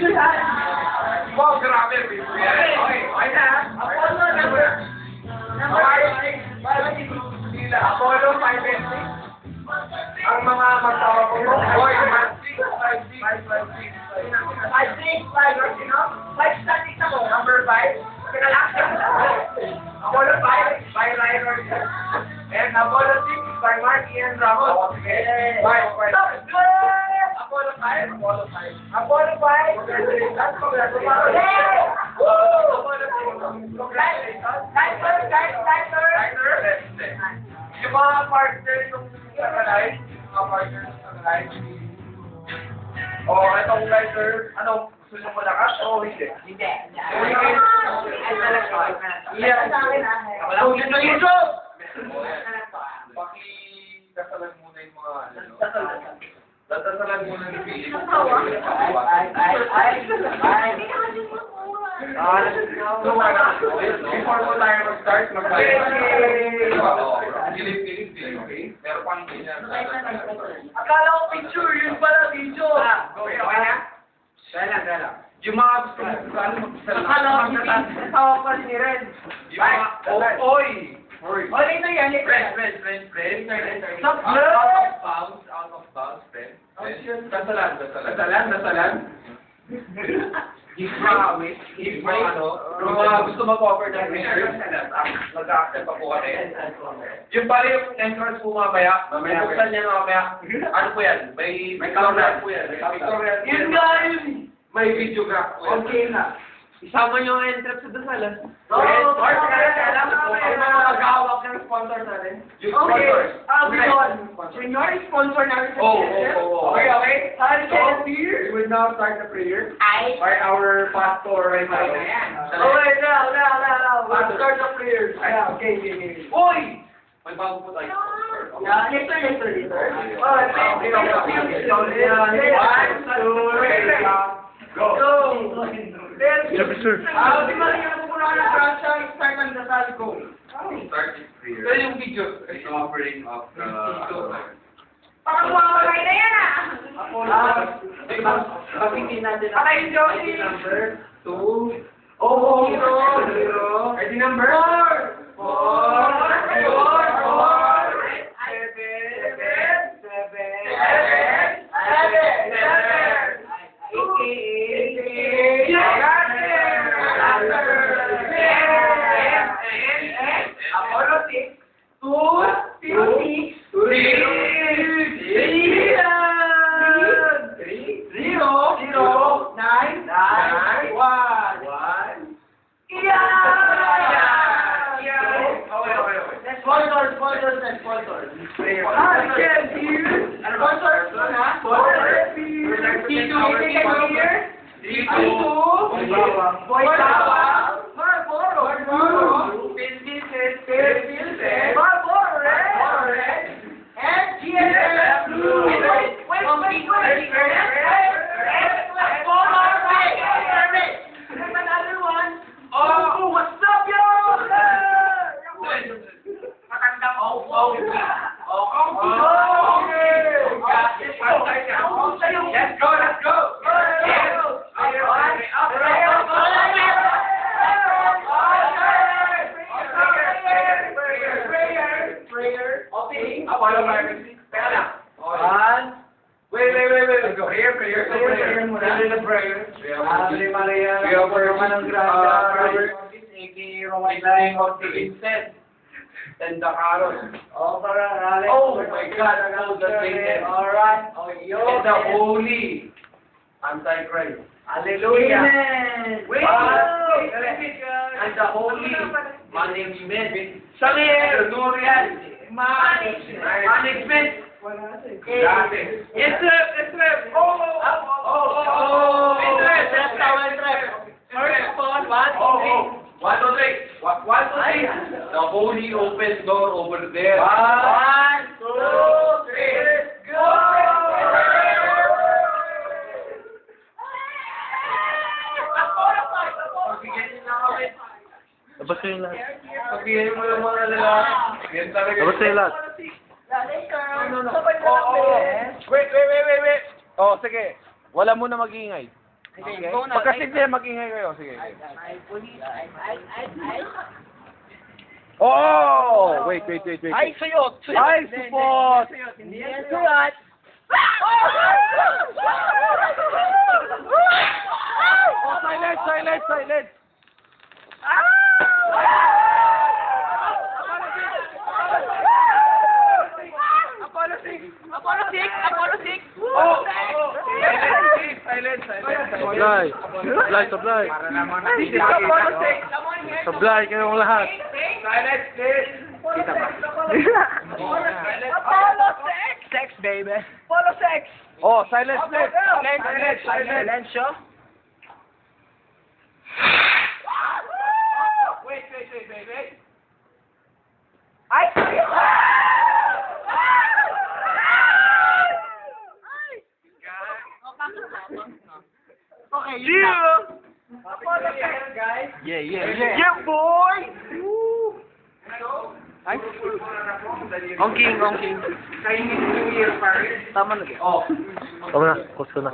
Video yan! Wow, grabe. Okay na. Apollo number 5. Apollo 5 and 6. Ang mga magtawa ko mo. Boy, 5 static ako. Number 5. Apollo 5 by Lionel. And Apollo 6 by Mark Ian Ramos. Apollo 5. Apollo 5. Congratulations. Yung mga partners ng Live, itong writer, ano, gusto nyo malakas o hindi? Hindi. Wala ko yun na yun, Joe! Pakidasalan muna yung mga, ano, dadasalan muna yung Philip. Before mo tayo mag-start, Philip, okay? Meron pang hindi na. Akala ko picture, yun pala video. Okay na? Gala. Yung mga gusto mo, Akala ko tawa pa si Red. yung mga, oy! Oy, ito yan. Friend. Stop, Out of bounds, friend. Dasalan. If mga gusto mag-offer ng research, nag-accept pa po kami. Yung pala yung entrance po mamaya, buksan niya mamaya. Ano po yan? May camera po yan. Yun nga yun. May videograph po yan. Okay na. Isama niyo ang entrance sa dasalan. Yung mga mag-hawak ng sponsor natin. Yung sponsors. Senior, sponsor namin sa Okay. So, We will now start the prayer Ay. by our pastor right now. Okay, now. Start the prayers. Okay. Uy! May bago po tayo. Later. Go! Sir. Di ba rin yung muna ng franchise, start ang dasal ko. Start this prayer. Ito yung video. The offering of the... Parang mawawalay na yan Bagitin natin ang Patay yung Josie. number 2. Zero. Ready number? 4. 10 caros. Oh my God, no, the greatest. Alright. And the holy Antichrist. Hallelujah. Amen. Wait. And the holy management. Management. Yes, sir. Interest. First of all, 1, 2, 3. 1, 2, 3. The holy open door over there. 1, 2, 3. Go! Abot kayo lahat. Pagbihin mo yung mga lalaki. Yan talaga. Abot kayo lahat. Wait. Oh, sige. Wala muna mag-iingay. Pagkasigli, mag-ingay kayo. Sige. Oh! Wait. Ay, suyot! Ay, support! Hindi yan suyot! Oh, silent! Apollo 6! Oh! Silent! Sablay. Apollo 6! Sablay kayong lahat. Silent, please! Apollo 6! Sex, baby! Apollo 6! Oh, silent, please! Silent! Silencio! Wait. Ay! Okay, yun na. Apollo 6, guys. Yeah. Yeah, boy! Ay, Ongking. Chinese New Year, pare. Tama na. Oh. Tama na, close ko na.